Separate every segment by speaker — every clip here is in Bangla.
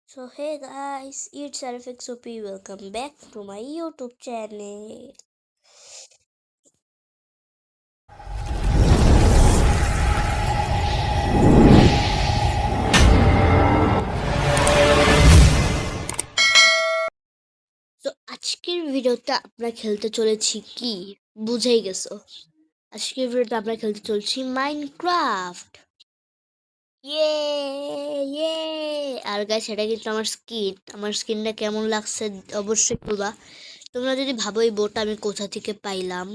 Speaker 1: So hey guys, it's Arifix OP. Welcome back to my YouTube channel. তো আজকের ভিডিওতে আমরা খেলতে চলেছি কি বুঝেই গেছো। আজকের ভিডিওতে আমরা খেলতে চলছি মাইনক্রাফট। ইয়ে ইয়ে আর গাইস এটা কিন্তু আমার স্কিনটা কেমন লাগছে অবশ্যই বলবা। তোমরা যদি ভাবো এই বোর্ডটা আমি কোথা থেকে পাইলাম,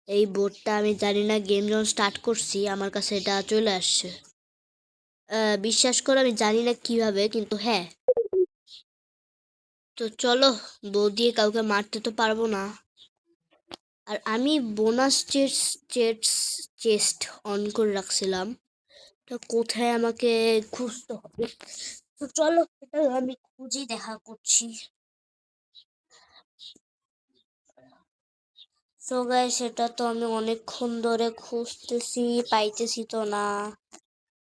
Speaker 1: এই বোর্ডটা আমি জানি না, গেম যখন স্টার্ট করছি আমার কাছে এটা চলে আসছে। বিশ্বাস করো আমি জানি না কিভাবে, কিন্তু হ্যাঁ। তো চলো, বউ দিয়ে কাউকে মারতে তো পারবো না। আর আমি বোনাস চেস্ট অন করে রাখছিলাম। তো কোথায় আমাকে খুঁজতে হবে, তো চলো এটা আমি খুঁজে দেখা করছি। তো গাইস সেটা তো আমি অনেকক্ষণ ধরে খুঁজতেছি, পাইতেছি তো না।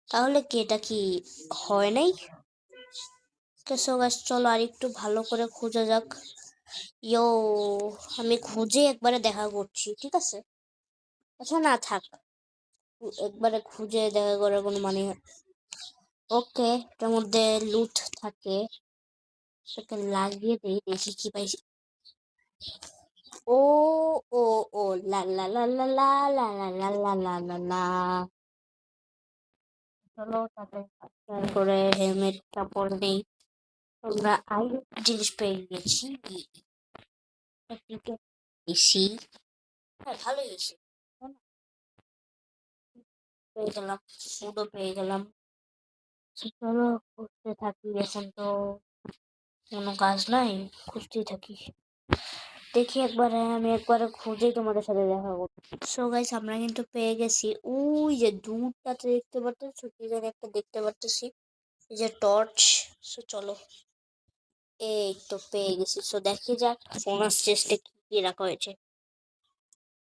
Speaker 1: তাহলে কি এটা কি হয় নাই? তো সো গাইস চলো আর একটু ভালো করে খোঁজা যাক। ইয়ো, আমি খুঁজে একবারে দেখা করছি, ঠিক আছে? আচ্ছা না থাক, একবারে খুঁজে দেখা করার কোনো মানে। ওকে, এটার মধ্যে লুট থাকে, সেটাকে লাগিয়ে দেই, দেখি কি পাইছি। ও ও ও লা লা লা লা লা লা লা লা লা লা লা লা। চলো তারপরে করে হেলমেটটা পরে নেই। আমরা আরো জিনিস পেয়ে গেছি, বেশি। হ্যাঁ ভালোই হয়েছে, পেয়ে গেলাম, ফুডও পেয়ে গেলাম। চলো খুঁজতে থাকি, এখন তো কোনো কাজ নাই, খুঁজতেই থাকি। দেখি একবারে আমি একবারে খুঁজেই তোমাদের সাথে দেখা করবো। সো গাইস আমরা কিন্তু পেয়ে গেছি, ওই যে দূরটাতে দেখতে পারতেছো কি জানি একটা দেখতে পারতেছি, এই যে টর্চ। সো চলো, এই তো পেয়ে গেছি। সো দেখি যাক বোনাস চেস্টে কি কি রাখা হয়েছে।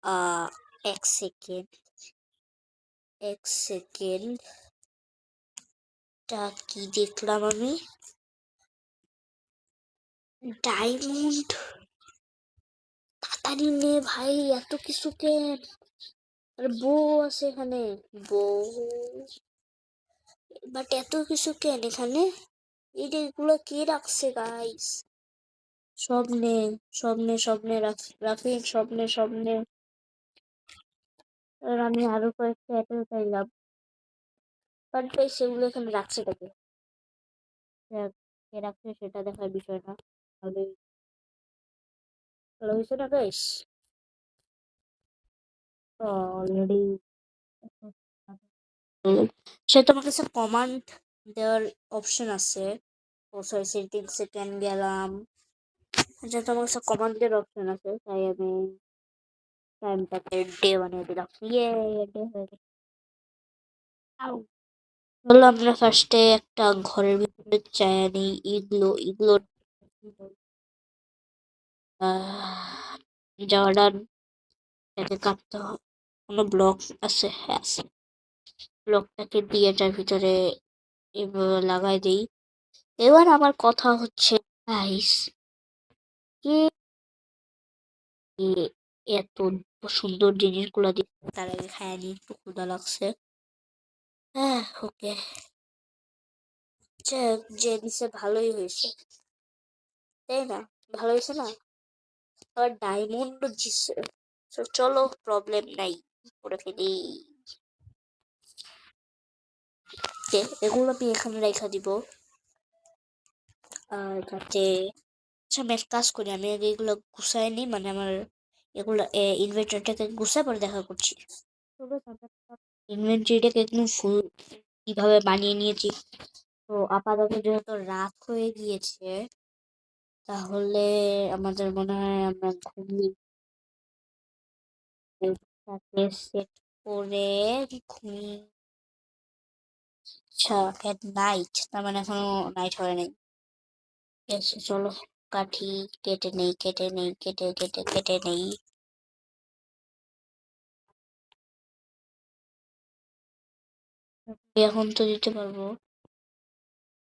Speaker 1: আহ এক সেকেন্ড, এক সেকেন্ড, টা কি দেখলাম আমি? ডায়মন্ড, তাড়াতাড়ি নে ভাই, এত কিছু কেন? আরে বউ আছে এখানে, বউ, বাট এত কিছু কেন এখানে? এগুলো কে রাখছে গাইস? স্বপ্নে, স্বপ্নে রাফিক, স্বপ্নে। আর আমি আরো কয়েকটা অ্যাপেল চাইলাম, বাট ভাই সেগুলো এখানে রাখছে তাকে, কে রাখছে সেটা দেখার বিষয় না। তাহলে ভালো হয়েছে না গাইস? অলরেডি সে তোমার কাছে কমান্ড দেওয়ার অপশন আছে। ও সরি, সেটিংসে কেন গেলাম, আচ্ছা তোমার কাছে কমান্ড দেওয়ার অপশন আছে, তাই আমি টাইমটাকে ডে বানিয়ে দিলাম। ইয়ে, ডে হয়ে গেল। আউ। বললো আমরা ফার্স্টে একটা ঘরের ভিতরে চাই নিই, ইগলো জর্ডান, এটাকে কাটতে হবে। কোনো ব্লক আছে? হ্যাঁ আছে। ব্লকটাকে দিয়ে এটার ভিতরে এভাবে লাগাই দিই। এবার আমার কথা হচ্ছে গাইস, কে এত সুন্দর জিনিসগুলো দিচ্ছে, তার আগে খায় নি, একটু ক্ষুধা লাগছে। হ্যাঁ ওকে, যে দিছে ভালোই হয়েছে, তাই না? ভালো হয়েছে না? আবার ডায়মন্ড দিছে। তো চলো, প্রবলেম নাই, করে ফেলি। এগুলো আমি এখানে রেখা দিব, আর যাতে, আচ্ছা আমি এক কাজ করি, আমি আগে এগুলো গুছাই নিই, মানে আমার এগুলো ইনভেন্টরিটাকে গুছাই পরে দেখা করছি। ইনভেন্টরিটাকে একদম ফুল কিভাবে বানিয়ে নিয়েছি। তো আপাতত যেহেতু রাত হয়ে গিয়েছে, তাহলে আমাদের মনে হয় আমরা ঘুমিয়ে সেট করে ঘুমিয়ে। আচ্ছা, এট নাইট, তার মানে এখনো নাইট হয় নাই। ঠিক আছে চলো, কাঠি কেটে নেই। এখন তো দিতে পারবো।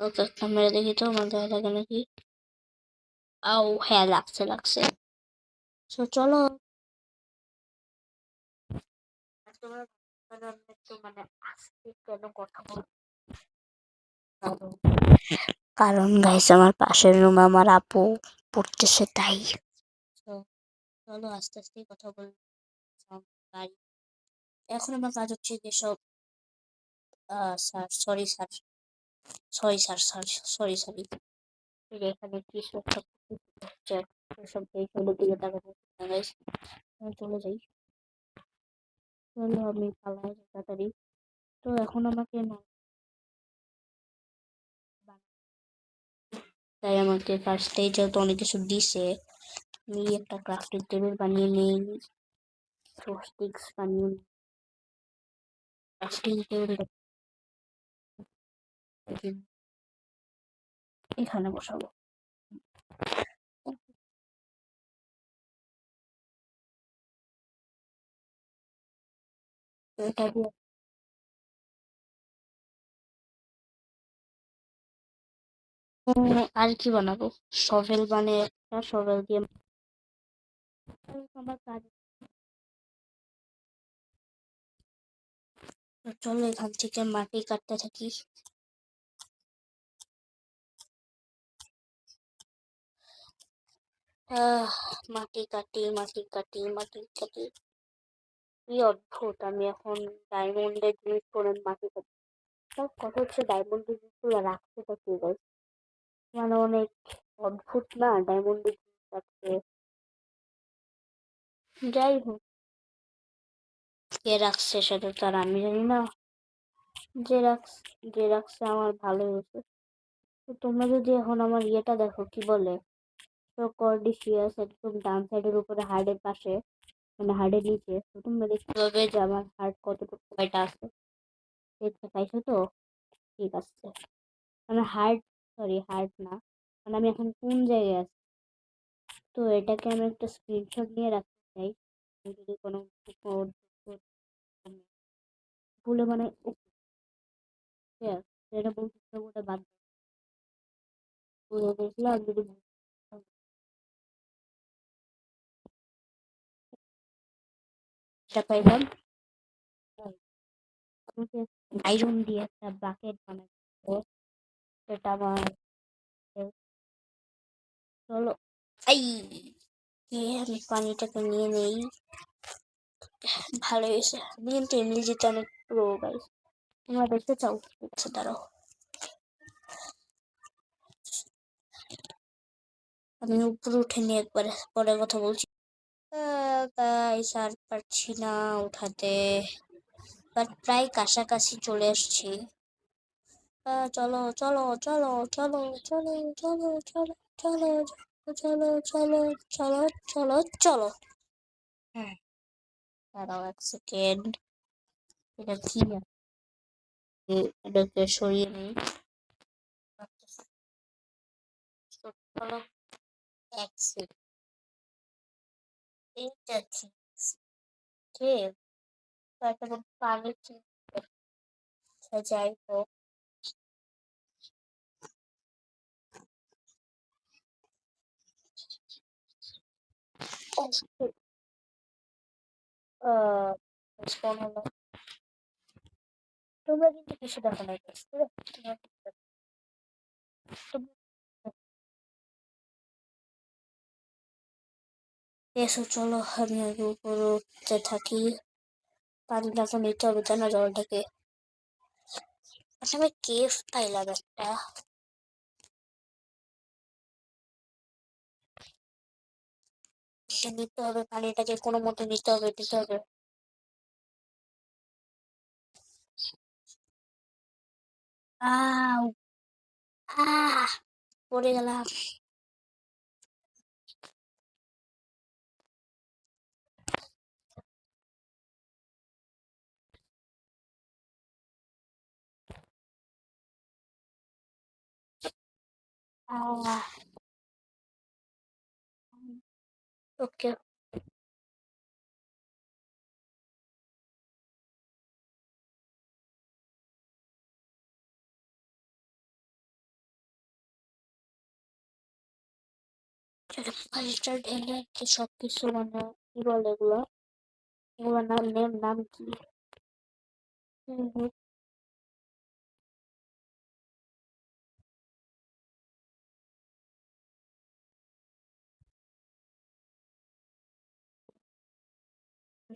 Speaker 1: ওকে ক্যামেরা দেখি তো আমার গায়ে লাগে নাকি। আও হ্যাঁ, লাগছে লাগছে। তো চলো। তোমার মানে আমি একটু মানে আস্তে কেন কথা বল, কারণ গাইস আমার পাশের রুমে আমার আপু পড়তেছে তাই। তো চলো আস্তে আস্তে কথা বল। গাড়ি এখন আমার কাজ হচ্ছে যে সব sir sorry sir sorry sir sir sorry sorry এখানে কিছু একটা হচ্ছে, সব এই ফোনের দিকে তাকাতে গাইস। চলে যাই, চলো আমি পালাই তাড়াতাড়ি। তো এখন আমাকে না, তাই আমাকে ফার্স্টেই যেহেতু অনেক কিছু দিছে, আমি একটা ক্রাফটিং টেবিল বানিয়ে নিই, স্টিক্স বানিয়ে ক্রাফটিং টেবিল এখানে বসাবো। এটা দিয়ে আর কি বানাবো, শভেল বানিয়ে একটা শভেল দিয়ে আমার কাজ। তো চলো এখান থেকে মাটি কাটতে থাকি। মাটি কাটি মাটি কাটি মাটি কাটি, কি অদ্ভুত, আমি এখন ডায়মন্ডের জিনিস করে মাটি কাটি। তার কথা হচ্ছে ডায়মন্ডের জিনিসগুলো রাখতে থাকি guys। মানে অনেক অদ্ভুত না ডায়মন্ডের জিনিস রাখতে। যাই হোক, কে রাখছে সেটা তো আর আমি জানি না। যে রাখছে আমার ভালো হয়েছে। তো তোমরা যদি এখন আমার ইয়েটা দেখো, কি বলে, তো কর্ডিশিয়াস একদম ডান সাইডের উপরে হার্ডের পাশে, মানে হার্ডের নিচে, তো তোমরা দেখতে পাবে যে আমার হার্ড কতটুকু কয়টা আছে। দেখতে পাইছো তো? ঠিক আছে, মানে হার্ড, সরি হার্ড না, মানে আমি এখন কোন জায়গায় আছি। তো এটাকে আমি একটা স্ক্রিনশট নিয়ে রাখতে চাই, যদি কোনো ভুলে মানে এটা বলতে ওটা বাদ দেখলাম যদি এটা পাইলাম। আমাকে আয়রন দিয়ে একটা বাকেট বানাতে হবে, সেটা আমার চলো এই আমি পানিটাকে নিয়ে নেই। ভালো হয়েছে, আমি কিন্তু এমনি যেতে অনেক প্রো গাইস। তোমরা দেখতে চাও? ঠিক আছে দাঁড়াও, আমি উপরে উঠে নিয়ে একবারে পরে কথা বলছি। গাইস আর পারছি না উঠাতে, বাট প্রায় কাছাকাছি চলে আসছি। চলো চলো চলো চলো চলো চলো চলো চলো চলো চলো চলো চলো চলো। হ্যাঁ, দাঁড়াও এক সেকেন্ড, এটা কি এটাকে সরিয়ে নিই। চলো এক সেকেন্ড, এইটা ঠিক আছে। তারপরে পানি ঠিক যাই হোক। রেসপন্ড হলো, তোমরা কিন্তু কিছু দেখো না guys, ঠিক আছে? এসো চলো আমি আগে উপরে উঠতে থাকি, পানিটা তো নিতে হবে তাই না জলটাকে। আচ্ছা আমি কেফ পাইলাম একটা, নিতে হবে পানিটাকে কোনো মতে নিতে হবে দিতে হবে। আহ আহ পড়ে গেলাম। আহ ওকে। ফাইস্টার ঢেলে সবকিছু মানে কি বলে এগুলো, এগুলোর নাম কি? হুম হুম,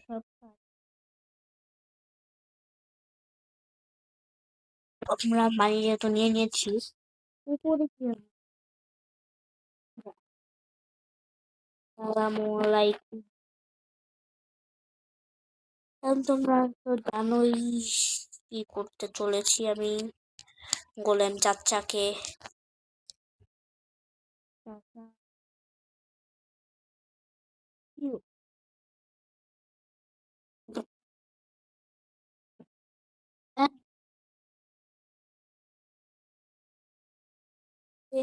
Speaker 1: সব আমরা মানি যেহেতু নিয়ে নিয়েছি, উপরে কি হবে? আসসালামু আলাইকুম। এখন তোমরা তো জানোই কি করতে চলেছি আমি। গোলেম চাচ্চাকে চাচা, কি হচ্ছে?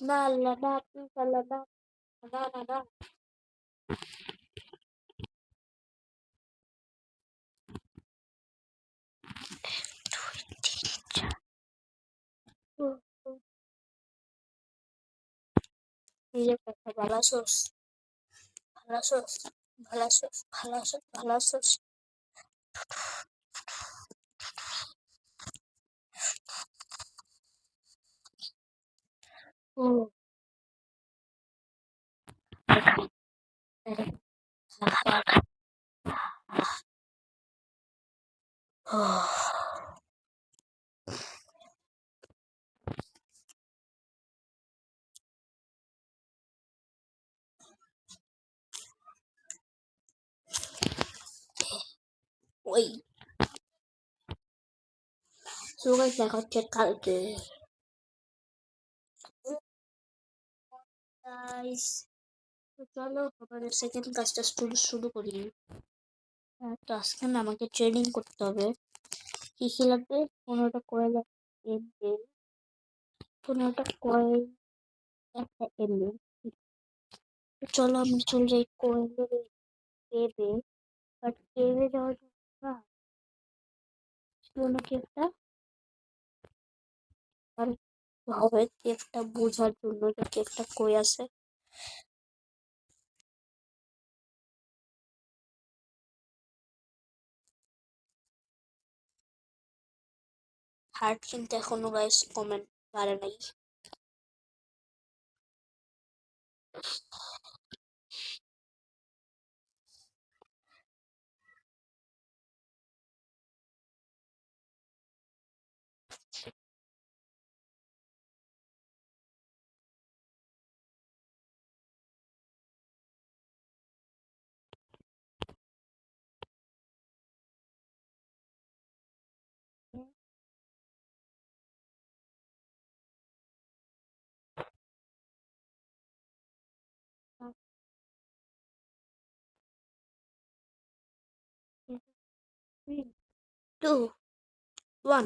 Speaker 1: না আল্লাহ না, আপনি আল্লাহ না, না না না। হুম, হুম, এই যে কথা ভালাসোস, ভালাসোস, ভালাসোস, ভালাসোস, ভালাসোস। ও ওই সুগার দেখা হচ্ছে কালকে। গাইস, তো চলো আমাদের সেকেন্ড কাজটা শুরু করি। তো আজকে না আমাকে ট্রেনিং করতে হবে। কি কি লাগবে? 15টা কয়েল, 15টা কয়েল, একটা এমএল। চলো আমরা চলে যাই কয়েলের কেভে। বাট কেভে যাওয়ার জন্য না কোনো কেভটা আর হবে, কেভটা বোঝার জন্য যে কেভটা কই আছে। হার্ট কিন্তু এখনো গাইস কমেন্ট পারে নাই। Three, two, one.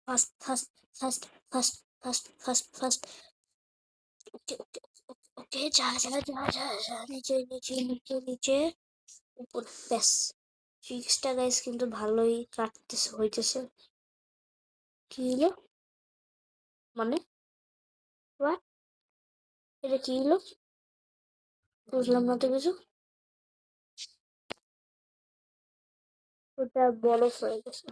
Speaker 1: First first first first first first first. Okay okay okay okay, যা যা যা যা যা, নিচে নিচে নিচে নিচে, উপর, ব্যাস। ফিক্সটা গাইস কিন্তু ভালোই কাটতেছে, হইতেছে। কি হলো? মানে what? এটা কি হলো? বুঝলাম না তো কিছু। ওটা বরফ হয়ে গেছে।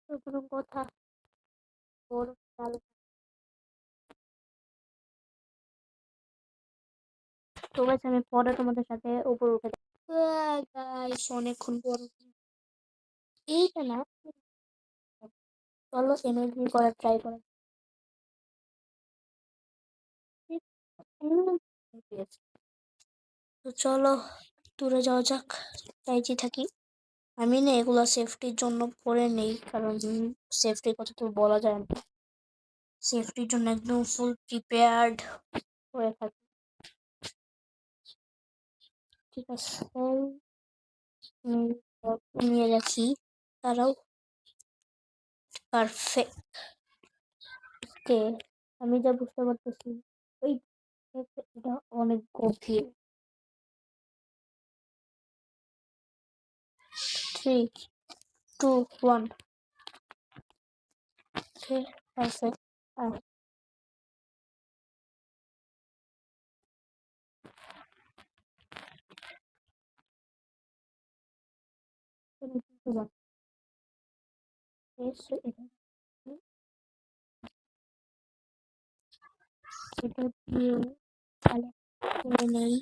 Speaker 1: তো কোনো কথা, বরফ চাল। তো গাইস আমি পরে তোমাদের সাথে উপরে উঠে গাইস অনেকক্ষণ পর এইটা না, চলো এনার্জি করার ট্রাই করা। তো চলো দূরে যাওয়া যাক, চাইছি থাকি। আমি না এগুলো সেফটির জন্য পরে নেই, কারণ সেফটির কথা তো বলা যায় না। সেফটির জন্য একদম ফুল প্রিপেয়ার্ড হয়ে থাকি। ঠিক আছে, নিয়ে রাখি, তারাও পারফেক্ট। কে আমি যা বুঝতে পারতেছি, ওই এটা অনেক গভীর। 3, 2, 1 ঠিক আছে। আর এটা দিয়ে করে নেই।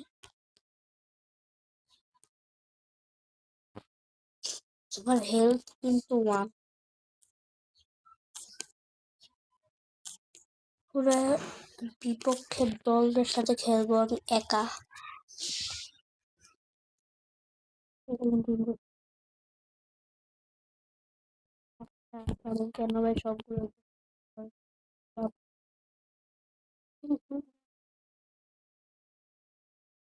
Speaker 1: তোমার হেলথ কিন্তু 1। পুরো বিপক্ষের দলদের সাথে খেলবো আমি একা। কেন ভাই সবগুলো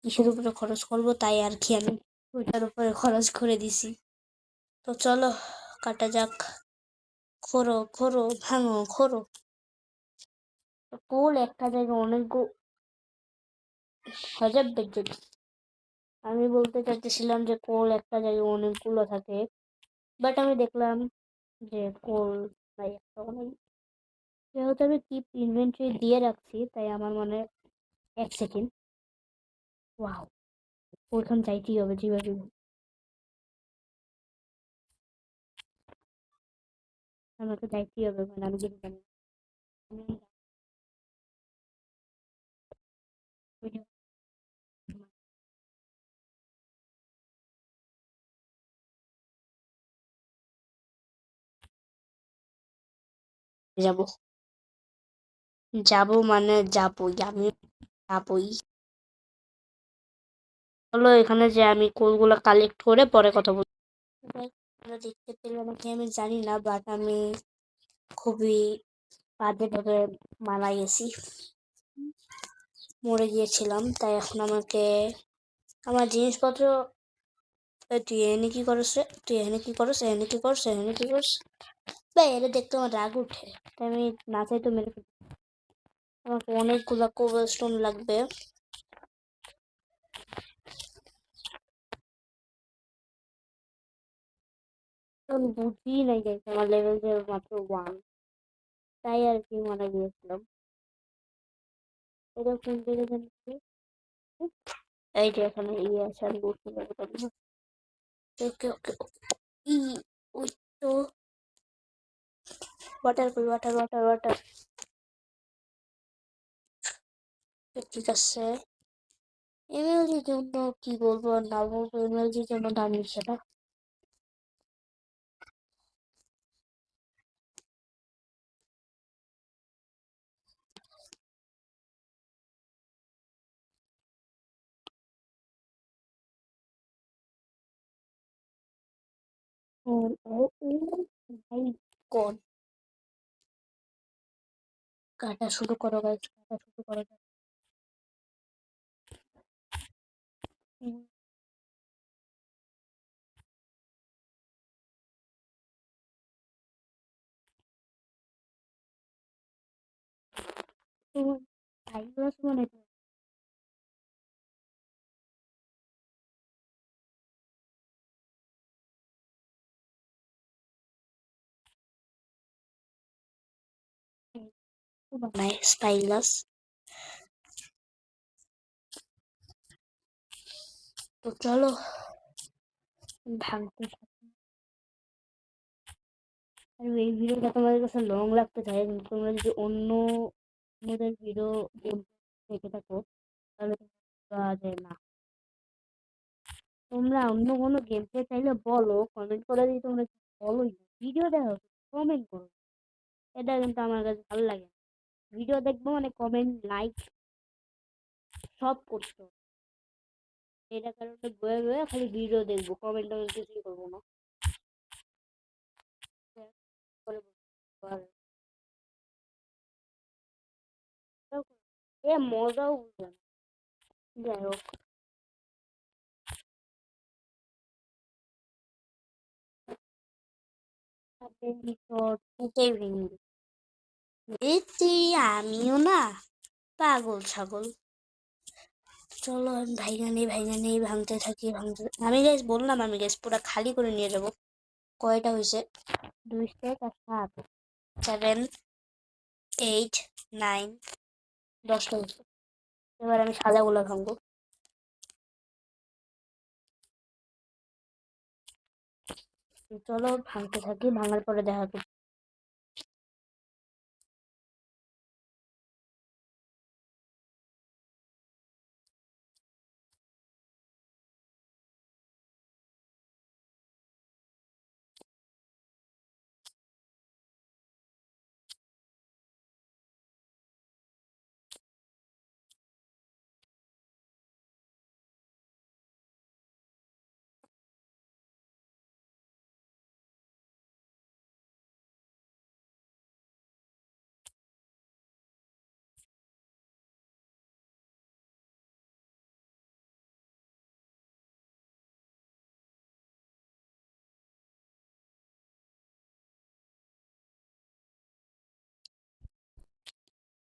Speaker 1: কিসের উপরে খরচ করবো তাই আর কি আমি ওইটার উপরে খরচ করে দিছি। তো চলো কাটা যাক। খোরো খোরো ভাঙো খোরো। কোল একটা জায়গায় অনেক হাজার দেখতে। আমি বলতে চাইতেছিলাম যে কোল একটা জায়গায় অনেকগুলো থাকে, বাট আমি দেখলাম যে কোল নাই একটা অনেক। যেহেতু আমি কিপ ইনভেন্টরি দিয়ে রাখছি তাই আমার মনে 1 সেকেন্ড। ওয়াও, ওইখানে যাইতেই হবে যেভাবে আমাকে যাইতেই হবে, মানে আমি যেতে জানি যাবো। যাবো মানে যাবই, আমি যাবই। চলো এখানে যে আমি কোলগুলো কালেক্ট করে পরে কথা বলবো। তোমরা দেখতে পেলে নাকি আমি জানি না, বাট আমি খুবই বাজেভাবে মারা গেছি, মরে গিয়েছিলাম। তাই এখন আমাকে আমার জিনিসপত্র তুই এনে কি করস রে, তুই এনে কি করস, এনে কি করস, এনে কি করস ভাই, এটা দেখতে আমার রাগ উঠে। তাই আমি না চাই তো মেরে ফেলি। আমাকে অনেকগুলা কোবল স্টোন লাগবে। আমি বুঝি নাই গাইস, আমার লেভেল যে মাত্র 1, তাই আর কি মারা গিয়েছিলাম। এটা কোন জায়গায় জানি, এই যে এখানে ইয়ে আছে, আমি বুঝতে পারবো না। ওকে ওকে ওকে, ই ওই তো ওয়াটার কই, ওয়াটার ওয়াটার ওয়াটার। ঠিক আছে, এমএলজির জন্য কি বলবো আর না বলবো, এমএলজির জন্য দামি সেটা। ও ও ও মাই গড, কাটা শুরু করো গাইস, কাটা শুরু করো। টাইগার মানে বানায় স্পাইলাস। তো চলো ভাঙতে থাকি। আর এই ভিডিওটা তোমাদের কাছে লং লাগতে চাই, তোমরা যদি অন্য আমাদের ভিডিও দেখে থাকো তাহলে তোমরা যে না, তোমরা অন্য কোনো গেম প্লে চাইলে বলো, কমেন্ট করে দিই। তোমরা বলো, ভিডিও দেখো, কমেন্ট করো, এটা কিন্তু আমার কাছে ভালো লাগে। ভিডিও দেখবো মানে কমেন্ট লাইক সব করতে হবে। এটা কারণে বয়ে বয়ে খালি ভিডিও দেখবো, কমেন্ট টমেন্ট কিছুই করবো না। করে আর এ মজাও বুঝবে না। যাই হোক, তাদের ভিতর দুটোই ভেঙে দিচ্ছি আমিও না, পাগল ছাগল। চলো আমি ভাইঙা নেই ভাঙতে থাকি আমি গাইস বললাম আমি গাইস পুরো খালি করে নিয়ে যাব। কয়টা হয়েছে? 2 স্টেক আর 7 7 8 9 10টা হয়েছে। এবার আমি সাদাগুলো ভাঙবো। চলো ভাঙতে থাকি, ভাঙার পরে দেখা হবে।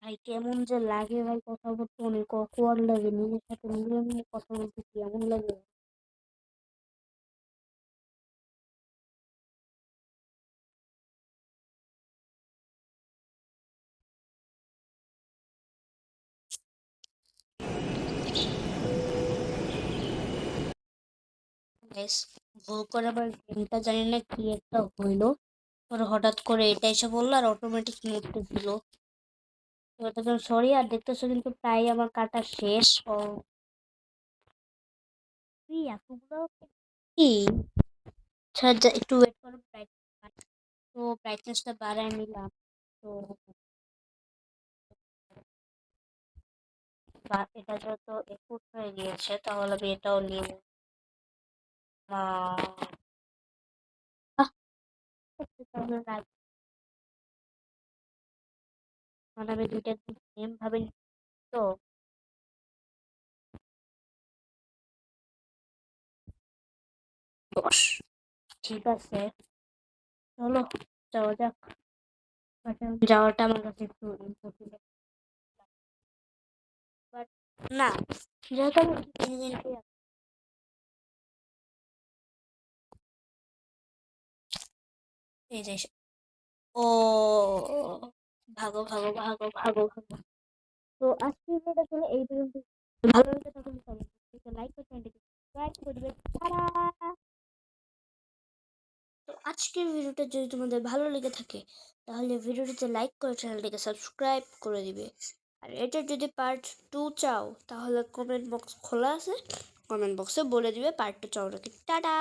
Speaker 1: ভাই কেমন যে লাগে ভাই কথা বলতে, অনেক অকওয়ার্ড লাগে, নিজের সাথে নিজে কথা বলতে কি এমন লাগে। বেশ ভুল করে আবার গেমটা জানি না কি একটা হইলো, পরে হঠাৎ করে এটা এসে বললো আর অটোমেটিক মুভটা দিল। এবার তখন সরি, আর দেখতেছো কিন্তু প্রায় আমার কাটা শেষ। ও তুই এতগুলো কি, আচ্ছা একটু ওয়েট করো, তো ব্রাইটনেসটা বাড়ায় নিলাম। তো এটা যত একুট হয়ে গিয়েছে তাহলে আমি এটাও নিয়ে নেব। আহ, তাহলে মানে আমি দুইটা সেম ভাবে তো 10। ঠিক আছে, চলো যাওয়া যাক। যাওয়াটা আমার কাছে একটু ইম্পসিবল, বাট না, যেহেতু আমি এই যে ও ভাগো ভাগো ভাগো ভাগো ভাগো। তো আজকের ভিডিওটা আসলে এই পর্যন্ত। ভালো লাগে তখন লাইক করে চ্যানেলটিকে সাবস্ক্রাইব করবে। তো আজকের ভিডিওটা যদি তোমাদের ভালো লেগে থাকে তাহলে ভিডিওটিতে লাইক করে চ্যানেলটিকে সাবস্ক্রাইব করে দিবে। আর এটা যদি পার্ট 2 চাও তাহলে কমেন্ট বক্স খোলা আছে, কমেন্ট বক্সে বলে দিবে পার্ট 2 চাও নাকি। টাটা।